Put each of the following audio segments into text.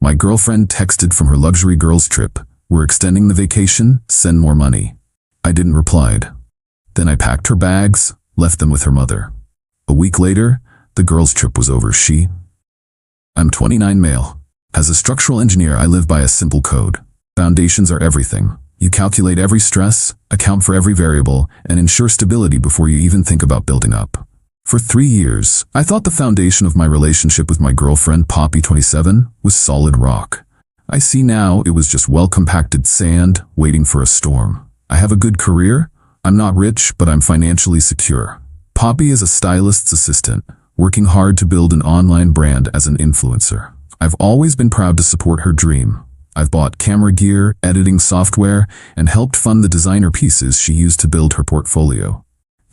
My girlfriend texted from her luxury girls trip. We're extending the vacation, send more money. I didn't reply. Then I packed her bags, left them with her mother. A week later, the girls trip was over. I'm 29 male. As a structural engineer, I live by a simple code. Foundations are everything. You calculate every stress, account for every variable, and ensure stability before you even think about building up. For 3 years, I thought the foundation of my relationship with my girlfriend, Poppy 27, was solid rock. I see now it was just well-compacted sand waiting for a storm. I have a good career. I'm not rich, but I'm financially secure. Poppy is a stylist's assistant, working hard to build an online brand as an influencer. I've always been proud to support her dream. I've bought camera gear, editing software, and helped fund the designer pieces she used to build her portfolio.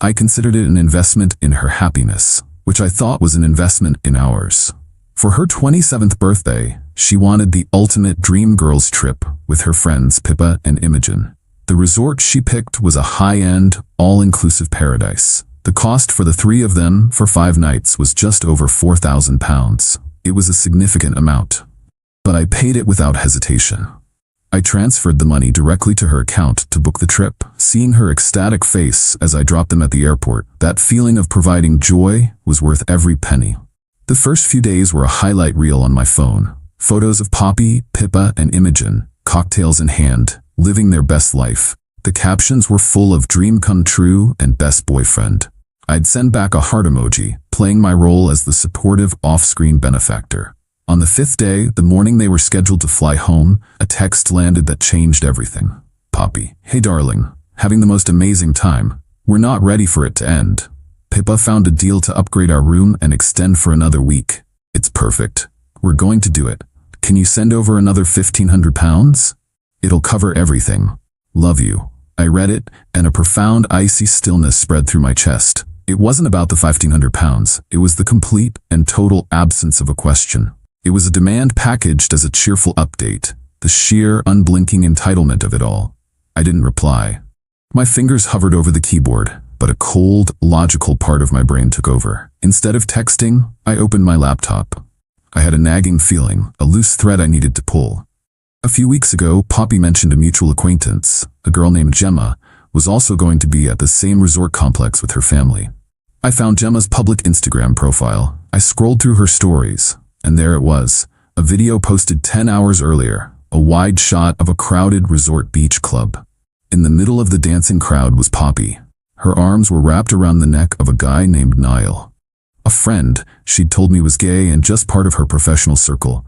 I considered it an investment in her happiness, which I thought was an investment in ours. For her 27th birthday, she wanted the ultimate dream girls trip with her friends Pippa and Imogen. The resort she picked was a high-end, all-inclusive paradise. The cost for the 3 of them for 5 nights was just over £4,000. It was a significant amount, but I paid it without hesitation. I transferred the money directly to her account to book the trip. Seeing her ecstatic face as I dropped them at the airport, that feeling of providing joy was worth every penny. The first few days were a highlight reel on my phone. Photos of Poppy, Pippa, and Imogen, cocktails in hand, living their best life. The captions were full of dream come true and best boyfriend. I'd send back a heart emoji, playing my role as the supportive off-screen benefactor. On the 5th day, the morning they were scheduled to fly home, a text landed that changed everything. Poppy: "Hey darling, having the most amazing time. We're not ready for it to end. Pippa found a deal to upgrade our room and extend for another week. It's perfect. We're going to do it. Can you send over another £1,500? It'll cover everything. Love you." I read it, and a profound icy stillness spread through my chest. It wasn't about the £1,500, it was the complete and total absence of a question. It was a demand packaged as a cheerful update, the sheer, unblinking entitlement of it all. I didn't reply. My fingers hovered over the keyboard, but a cold, logical part of my brain took over. Instead of texting, I opened my laptop. I had a nagging feeling, a loose thread I needed to pull. A few weeks ago, Poppy mentioned a mutual acquaintance, a girl named Gemma, was also going to be at the same resort complex with her family. I found Gemma's public Instagram profile. I scrolled through her stories, and there it was, a video posted 10 hours earlier, a wide shot of a crowded resort beach club. In the middle of the dancing crowd was Poppy. Her arms were wrapped around the neck of a guy named Niall. A friend she'd told me was gay and just part of her professional circle.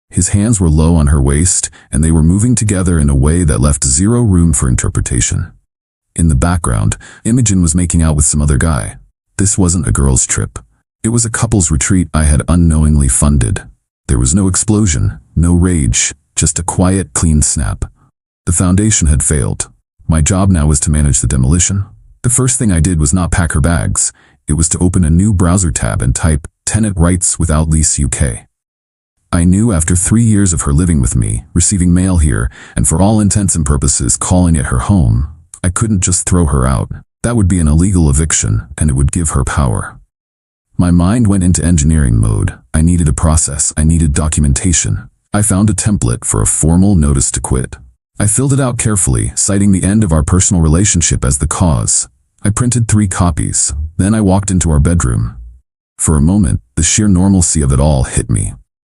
His hands were low on her waist, and they were moving together in a way that left zero room for interpretation. In the background, Imogen was making out with some other guy. This wasn't a girls' trip. It was a couple's retreat I had unknowingly funded. There was no explosion, no rage, just a quiet, clean snap. The foundation had failed. My job now was to manage the demolition. The first thing I did was not pack her bags. It was to open a new browser tab and type "Tenant Rights Without Lease UK." I knew after 3 years of her living with me, receiving mail here, and for all intents and purposes calling it her home, I couldn't just throw her out. That would be an illegal eviction, and it would give her power. My mind went into engineering mode. I needed a process. I needed documentation. I found a template for a formal notice to quit. I filled it out carefully, citing the end of our personal relationship as the cause. I printed 3 copies. Then I walked into our bedroom. For a moment, the sheer normalcy of it all hit me.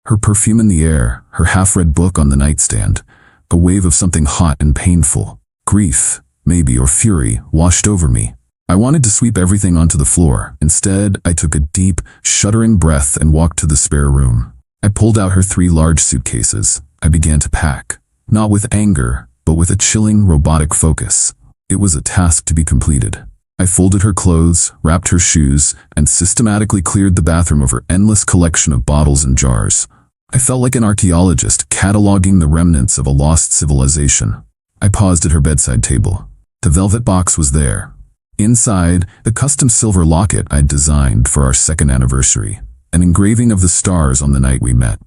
Her perfume in the air, her half-read book on the nightstand, a wave of something hot and painful. Grief, maybe, or fury, washed over me. I wanted to sweep everything onto the floor. Instead, I took a deep, shuddering breath and walked to the spare room. I pulled out her 3 large suitcases. I began to pack, not with anger, but with a chilling, robotic focus. It was a task to be completed. I folded her clothes, wrapped her shoes, and systematically cleared the bathroom of her endless collection of bottles and jars. I felt like an archaeologist cataloging the remnants of a lost civilization. I paused at her bedside table. The velvet box was there. Inside, the custom silver locket I'd designed for our 2nd anniversary, an engraving of the stars on the night we met.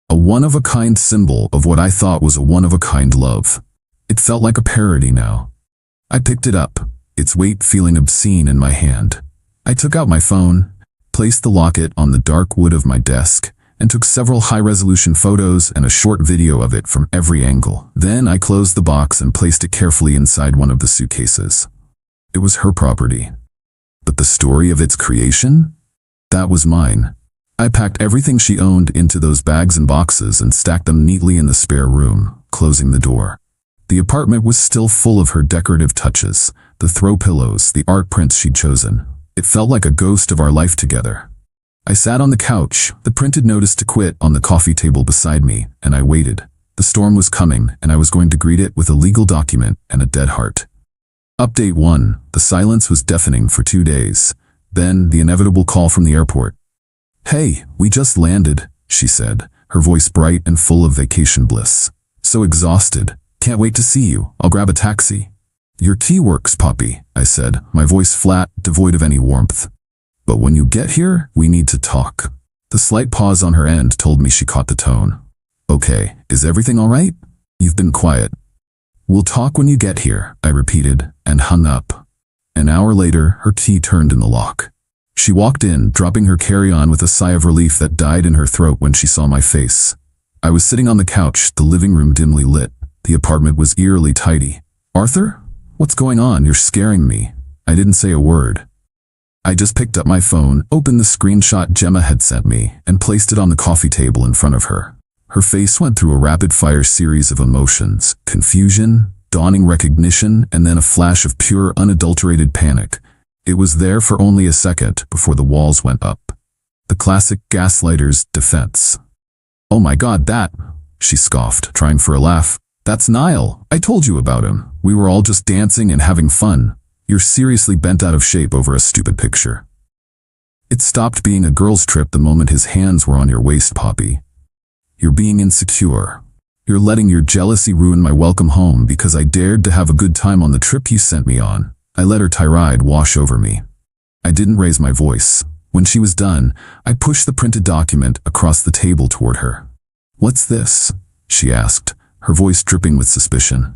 A one-of-a-kind symbol of what I thought was a one-of-a-kind love. It felt like a parody now. I picked it up, its weight feeling obscene in my hand. I took out my phone, placed the locket on the dark wood of my desk, and took several high-resolution photos and a short video of it from every angle. Then I closed the box and placed it carefully inside one of the suitcases. It was her property. But the story of its creation? That was mine. I packed everything she owned into those bags and boxes and stacked them neatly in the spare room, closing the door. The apartment was still full of her decorative touches, the throw pillows, the art prints she'd chosen. It felt like a ghost of our life together. I sat on the couch, the printed notice to quit on the coffee table beside me, and I waited. The storm was coming, and I was going to greet it with a legal document and a dead heart. Update 1. The silence was deafening for 2 days. Then, the inevitable call from the airport. "Hey, we just landed," she said, her voice bright and full of vacation bliss. "So exhausted. Can't wait to see you. I'll grab a taxi." "Your tea works, Poppy," I said, my voice flat, devoid of any warmth. "But when you get here, we need to talk." The slight pause on her end told me she caught the tone. "Okay, is everything all right? You've been quiet." "We'll talk when you get here," I repeated, and hung up. An hour later, her key turned in the lock. She walked in, dropping her carry-on with a sigh of relief that died in her throat when she saw my face. I was sitting on the couch, the living room dimly lit. The apartment was eerily tidy. "Arthur? What's going on? You're scaring me." I didn't say a word. I just picked up my phone, opened the screenshot Gemma had sent me, and placed it on the coffee table in front of her. Her face went through a rapid-fire series of emotions: confusion, dawning recognition, and then a flash of pure, unadulterated panic. It was there for only a second before the walls went up. The classic gaslighter's defense. "Oh my God, that," she scoffed, trying for a laugh. "That's Niall. I told you about him. We were all just dancing and having fun. You're seriously bent out of shape over a stupid picture." It stopped being a girl's trip the moment his hands were on your waist, Poppy. You're being insecure. You're letting your jealousy ruin my welcome home because I dared to have a good time on the trip you sent me on. I let her tirade wash over me. I didn't raise my voice. When she was done, I pushed the printed document across the table toward her. "What's this?" she asked, her voice dripping with suspicion.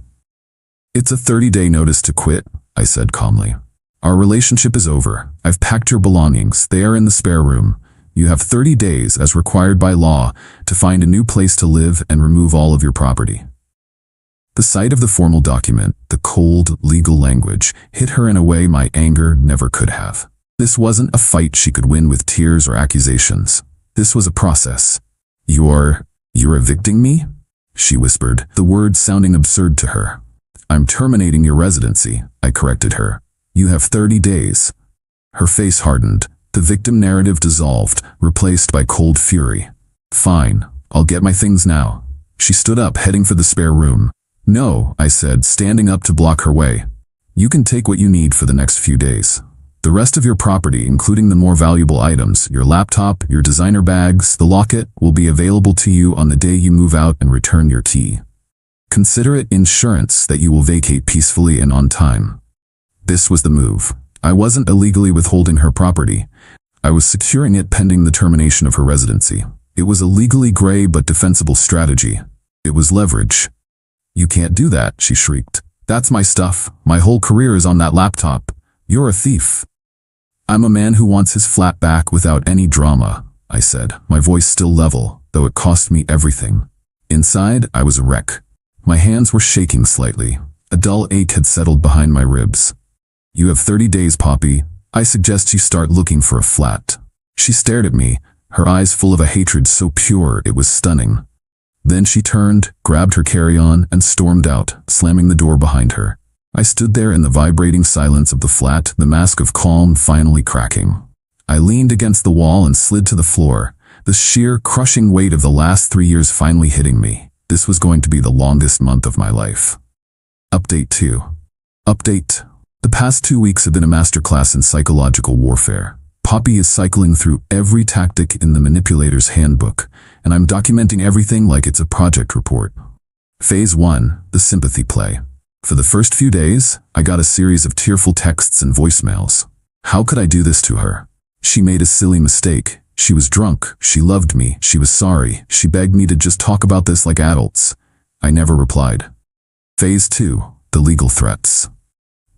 "It's a 30-day notice to quit," I said calmly. "Our relationship is over. I've packed your belongings. They are in the spare room. You have 30 days, as required by law, to find a new place to live and remove all of your property." The sight of the formal document, the cold, legal language, hit her in a way my anger never could have. This wasn't a fight she could win with tears or accusations. This was a process. You're evicting me?" she whispered, the words sounding absurd to her. "I'm terminating your residency," I corrected her. "You have 30 days. Her face hardened. The victim narrative dissolved, replaced by cold fury. "Fine, I'll get my things now." She stood up, heading for the spare room. "No," I said, standing up to block her way. "You can take what you need for the next few days. The rest of your property, including the more valuable items, your laptop, your designer bags, the locket, will be available to you on the day you move out and return your key. Consider it insurance that you will vacate peacefully and on time." This was the move. I wasn't illegally withholding her property. I was securing it pending the termination of her residency. It was a legally gray but defensible strategy. It was leverage. "You can't do that," she shrieked. "That's my stuff. My whole career is on that laptop. You're a thief." "I'm a man who wants his flat back without any drama," I said, my voice still level, though it cost me everything. Inside, I was a wreck. My hands were shaking slightly. A dull ache had settled behind my ribs. "You have 30 days, Poppy. I suggest you start looking for a flat." She stared at me, her eyes full of a hatred so pure it was stunning. Then she turned, grabbed her carry-on, and stormed out, slamming the door behind her. I stood there in the vibrating silence of the flat, the mask of calm finally cracking. I leaned against the wall and slid to the floor, the sheer, crushing weight of the last 3 years finally hitting me. This was going to be the longest month of my life. Update 2. Update. The past 2 weeks have been a masterclass in psychological warfare. Poppy is cycling through every tactic in the manipulator's handbook, and I'm documenting everything like it's a project report. Phase 1, the sympathy play. For the first few days, I got a series of tearful texts and voicemails. How could I do this to her? She made a silly mistake. She was drunk. She loved me. She was sorry. She begged me to just talk about this like adults. I never replied. Phase 2, the legal threats.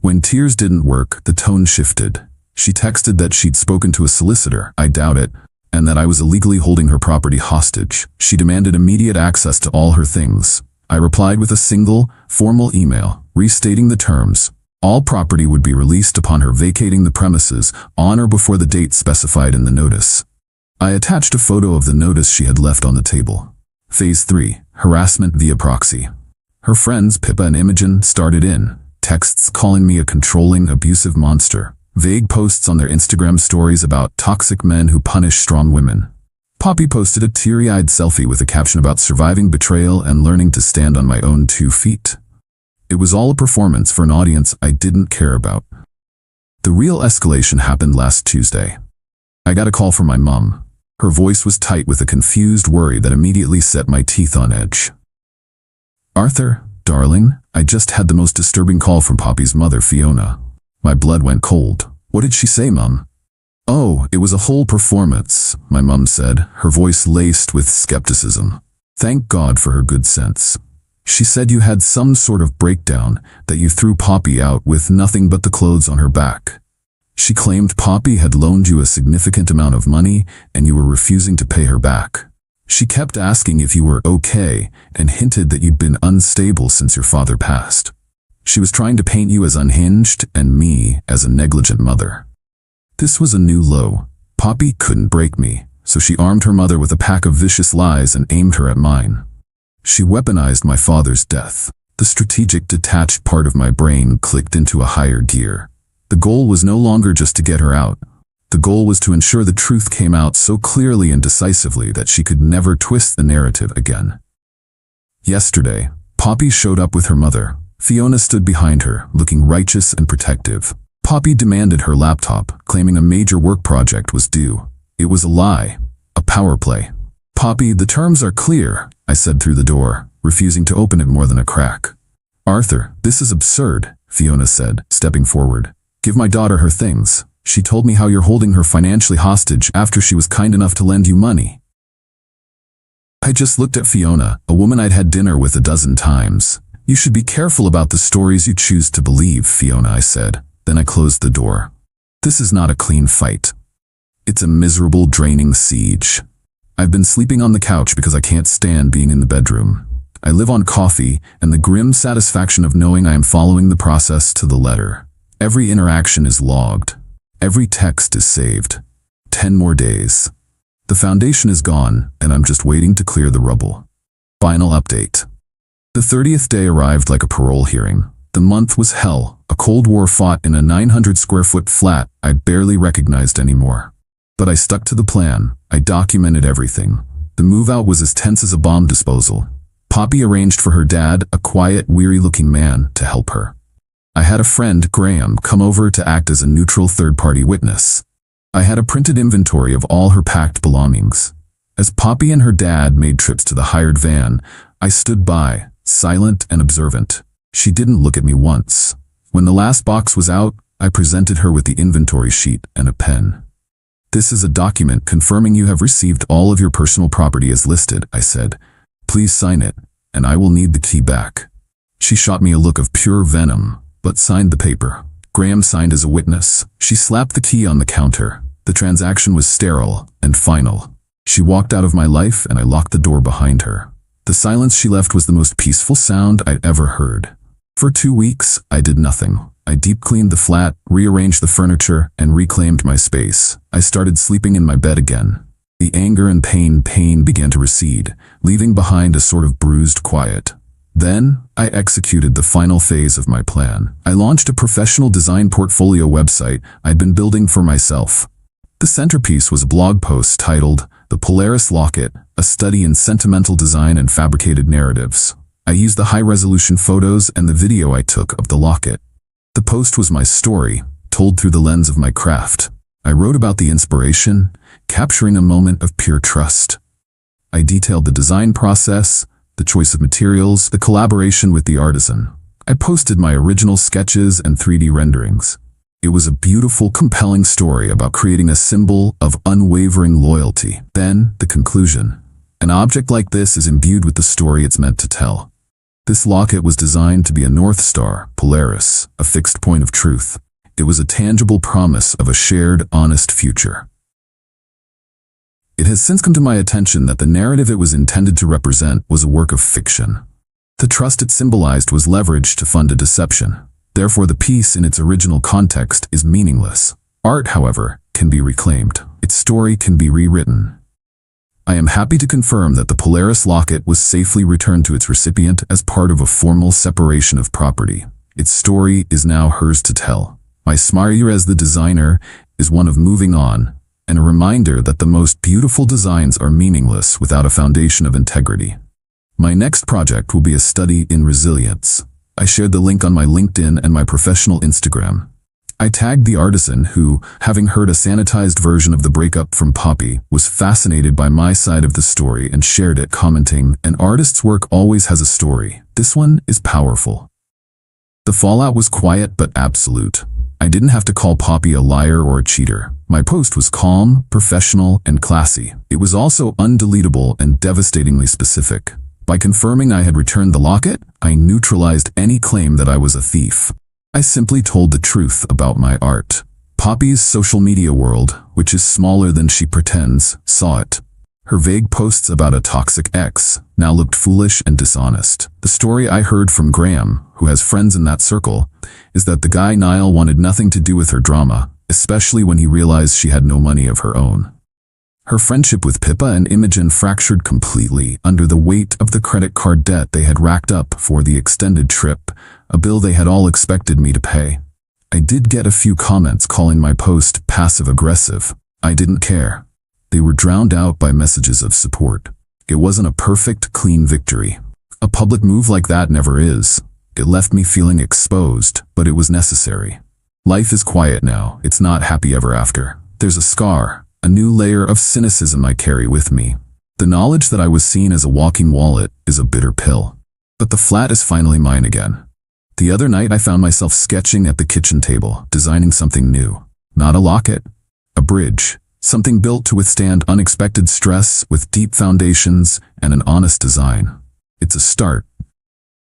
When tears didn't work, the tone shifted. She texted that she'd spoken to a solicitor. I doubt it. and that I was illegally holding her property hostage. She demanded immediate access to all her things. I replied with a single, formal email, restating the terms. All property would be released upon her vacating the premises on or before the date specified in the notice. I attached a photo of the notice she had left on the table. Phase 3. Harassment via proxy. Her friends Pippa and Imogen started in, texts calling me a controlling, abusive monster, vague posts on their Instagram stories about toxic men who punish strong women. Poppy posted a teary-eyed selfie with a caption about surviving betrayal and learning to stand on my own 2 feet. It was all a performance for an audience I didn't care about. The real escalation happened last Tuesday. I got a call from my mom. Her voice was tight with a confused worry that immediately set my teeth on edge. "Arthur, darling, I just had the most disturbing call from Poppy's mother, Fiona." My blood went cold. "What did she say, Mum?" "Oh, it was a whole performance," my mum said, her voice laced with skepticism. "Thank God for her good sense. She said you had some sort of breakdown, that you threw Poppy out with nothing but the clothes on her back. She claimed Poppy had loaned you a significant amount of money and you were refusing to pay her back. She kept asking if you were okay and hinted that you'd been unstable since your father passed. She was trying to paint you as unhinged and me as a negligent mother. This was a new low. Poppy couldn't break me, so she armed her mother with a pack of vicious lies and aimed her at mine. She weaponized my father's death. The strategic, detached part of my brain clicked into a higher gear. The goal was no longer just to get her out. The goal was to ensure the truth came out so clearly and decisively that she could never twist the narrative again. Yesterday, Poppy showed up with her mother. Fiona stood behind her, looking righteous and protective. Poppy demanded her laptop, claiming a major work project was due. It was a lie, a power play. "Poppy, the terms are clear," I said through the door, refusing to open it more than a crack. "Arthur, this is absurd," Fiona said, stepping forward. "Give my daughter her things. She told me how you're holding her financially hostage after she was kind enough to lend you money." I just looked at Fiona, a woman I'd had dinner with a dozen times. "You should be careful about the stories you choose to believe, Fiona," I said. Then I closed the door. This is not a clean fight. It's a miserable, draining siege. I've been sleeping on the couch because I can't stand being in the bedroom. I live on coffee and the grim satisfaction of knowing I am following the process to the letter. Every interaction is logged. Every text is saved. 10 more days. The foundation is gone, and I'm just waiting to clear the rubble. Final update. The 30th day arrived like a parole hearing. The month was hell, a Cold War fought in a 900-square-foot flat I barely recognized anymore. But I stuck to the plan. I documented everything. The move-out was as tense as a bomb disposal. Poppy arranged for her dad, a quiet, weary-looking man, to help her. I had a friend, Graham, come over to act as a neutral third-party witness. I had a printed inventory of all her packed belongings. As Poppy and her dad made trips to the hired van, I stood by, silent and observant. She didn't look at me once. When the last box was out, I presented her with the inventory sheet and a pen. "This is a document confirming you have received all of your personal property as listed," I said. "Please sign it, and I will need the key back." She shot me a look of pure venom, but signed the paper. Graham signed as a witness. She slapped the key on the counter. The transaction was sterile and final. She walked out of my life and I locked the door behind her. The silence she left was the most peaceful sound I'd ever heard. For 2 weeks, I did nothing. I deep-cleaned the flat, rearranged the furniture, and reclaimed my space. I started sleeping in my bed again. The anger and pain began to recede, leaving behind a sort of bruised quiet. Then, I executed the final phase of my plan. I launched a professional design portfolio website I'd been building for myself. The centerpiece was a blog post titled, "The Polaris Locket, a Study in Sentimental Design and Fabricated Narratives." I used the high-resolution photos and the video I took of the locket. The post was my story, told through the lens of my craft. I wrote about the inspiration, capturing a moment of pure trust. I detailed the design process, the choice of materials, the collaboration with the artisan. I posted my original sketches and 3D renderings. It was a beautiful, compelling story about creating a symbol of unwavering loyalty. Then, the conclusion. An object like this is imbued with the story it's meant to tell. This locket was designed to be a North Star, Polaris, a fixed point of truth. It was a tangible promise of a shared, honest future. It has since come to my attention that the narrative it was intended to represent was a work of fiction. The trust it symbolized was leveraged to fund a deception. Therefore, the piece in its original context is meaningless. Art, however, can be reclaimed. Its story can be rewritten. I am happy to confirm that the Polaris locket was safely returned to its recipient as part of a formal separation of property. Its story is now hers to tell. My smile as the designer is one of moving on, and a reminder that the most beautiful designs are meaningless without a foundation of integrity. My next project will be a study in resilience. I shared the link on my LinkedIn and my professional Instagram. I tagged the artisan who, having heard a sanitized version of the breakup from Poppy, was fascinated by my side of the story and shared it, commenting, "An artist's work always has a story. This one is powerful." The fallout was quiet but absolute. I didn't have to call Poppy a liar or a cheater. My post was calm, professional, and classy. It was also undeletable and devastatingly specific. By confirming I had returned the locket, I neutralized any claim that I was a thief. I simply told the truth about my art. Poppy's social media world, which is smaller than she pretends, saw it. Her vague posts about a toxic ex now looked foolish and dishonest. The story I heard from Graham, who has friends in that circle, is that the guy Niall wanted nothing to do with her drama, especially when he realized she had no money of her own. Her friendship with Pippa and Imogen fractured completely under the weight of the credit card debt they had racked up for the extended trip, a bill they had all expected me to pay. I did get a few comments calling my post passive-aggressive. I didn't care. They were drowned out by messages of support. It wasn't a perfect, clean victory. A public move like that never is. It left me feeling exposed, but it was necessary. Life is quiet now. It's not happy ever after. There's a scar, a new layer of cynicism I carry with me. The knowledge that I was seen as a walking wallet is a bitter pill. But the flat is finally mine again. The other night I found myself sketching at the kitchen table, designing something new. Not a locket, a bridge. Something built to withstand unexpected stress with deep foundations and an honest design. It's a start,